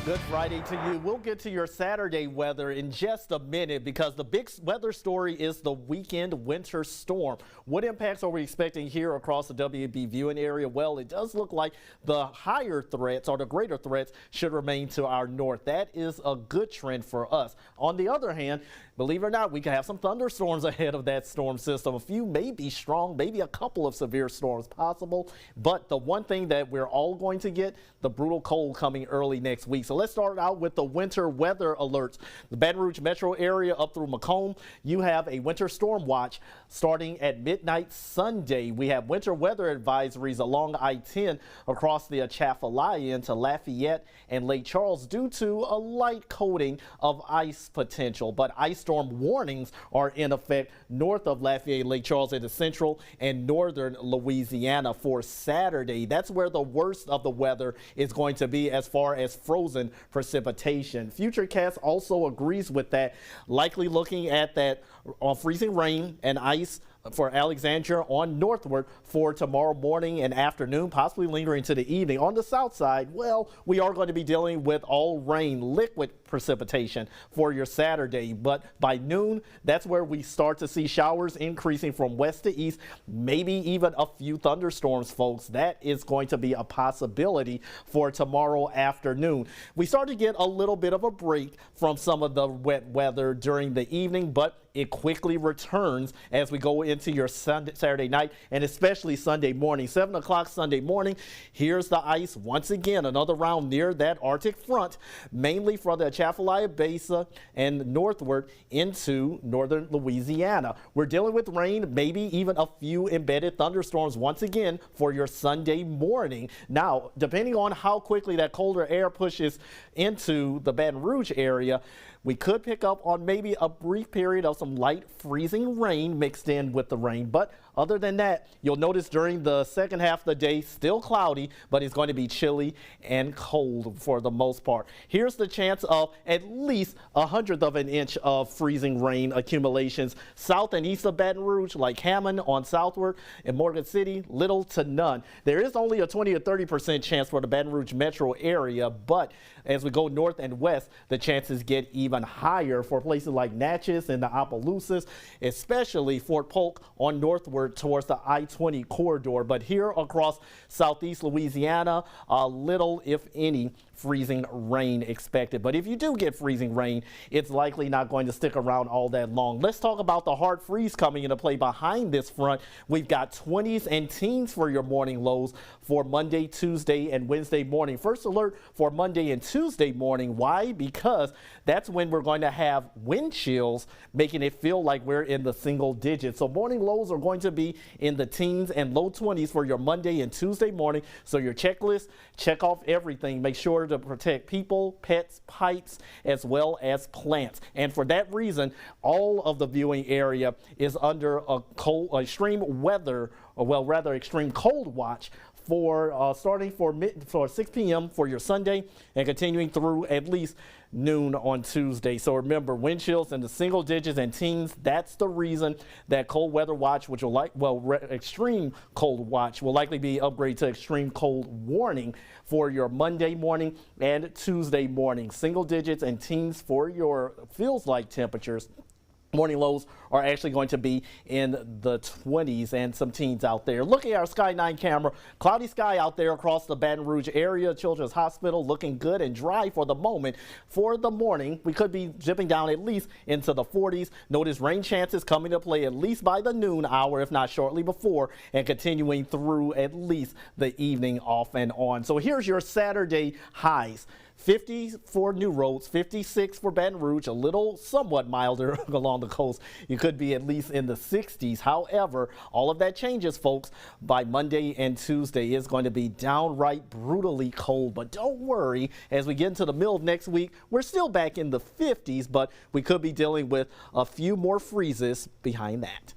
Good Friday to you. We'll get to your Saturday weather in just a minute because the big weather story is the weekend winter storm. What impacts are we expecting here across the WB viewing area? Well, it does look like the higher threats or the greater threats should remain to our north. That is a good trend for us. On the other hand, believe it or not, we can have some thunderstorms ahead of that storm system. A few may be strong, maybe a couple of severe storms possible. But the one thing that we're all going to get, the brutal cold coming early next week. So let's start out with the winter weather alerts. The Baton Rouge metro area up through Macomb, you have a winter storm watch starting at midnight Sunday. We have winter weather advisories along I-10 across the Atchafalaya into Lafayette and Lake Charles due to a light coating of ice potential. But ice storm warnings are in effect north of Lafayette, Lake Charles into central and northern Louisiana for Saturday. That's where the worst of the weather is going to be as far as frozen precipitation. Futurecast also agrees with that, likely looking at that freezing rain and ice for Alexandria on northward for tomorrow morning and afternoon, possibly lingering to the evening. On the south side, well, we are going to be dealing with all rain, liquid precipitation for your Saturday. But by noon, that's where we start to see showers increasing from west to east, maybe even a few thunderstorms, folks. That is going to be a possibility for tomorrow afternoon. We start to get a little bit of a break from some of the wet weather during the evening, but it quickly returns as we go into your Saturday night and especially Sunday morning. 7 o'clock Sunday morning, here's the ice once again, another round near that Arctic front, mainly from the Atchafalaya Basin and northward into northern Louisiana. We're dealing with rain, maybe even a few embedded thunderstorms once again for your Sunday morning. Now, depending on how quickly that colder air pushes into the Baton Rouge area, we could pick up on maybe a brief period of some light freezing rain mixed in with the rain. But other than that, you'll notice during the second half of the day, still cloudy, but it's going to be chilly and cold for the most part. Here's the chance of at least 1/100 of an inch of freezing rain accumulations south and east of Baton Rouge, like Hammond on southward and Morgan City, little to none. There is only a 20 to 30% chance for the Baton Rouge metro area, but as we go north and west, the chances get even higher for places like Natchez and the Opelousas, especially Fort Polk on northward towards the I-20 corridor. But here across southeast Louisiana, little, if any, freezing rain expected. But if you do get freezing rain, it's likely not going to stick around all that long. Let's talk about the hard freeze coming into play behind this front. We've got 20s and teens for your morning lows for Monday, Tuesday, and Wednesday morning. First alert for Monday and Tuesday morning. Why? Because that's when we're going to have wind chills, making it feel like we're in the single digits. So morning lows are going to be in the teens and low 20s for your Monday and Tuesday morning. So your checklist, check off everything. Make sure to protect people, pets, pipes, as well as plants. And for that reason, all of the viewing area is under a extreme weather, or well, rather extreme cold watch for starting for 6 p.m. for your Sunday and continuing through at least noon on Tuesday. So remember, wind chills in the single digits and teens. That's the reason that cold weather watch, which will extreme cold watch, will likely be upgraded to extreme cold warning for your Monday morning and Tuesday morning. Single digits and teens for your feels like temperatures. Morning lows are actually going to be in the 20s and some teens out there. Looking at our Sky 9 camera, cloudy sky out there across the Baton Rouge area. Children's Hospital looking good and dry for the moment. For the morning, we could be dipping down at least into the 40s. Notice rain chances coming to play at least by the noon hour, if not shortly before, and continuing through at least the evening off and on. So here's your Saturday highs. 50 for New Roads, 56 for Baton Rouge, a little somewhat milder along the coast. You could be at least in the 60s. However, all of that changes, folks. By Monday and Tuesday, it's going to be downright brutally cold. But don't worry, as we get into the middle of next week, we're still back in the 50s, but we could be dealing with a few more freezes behind that.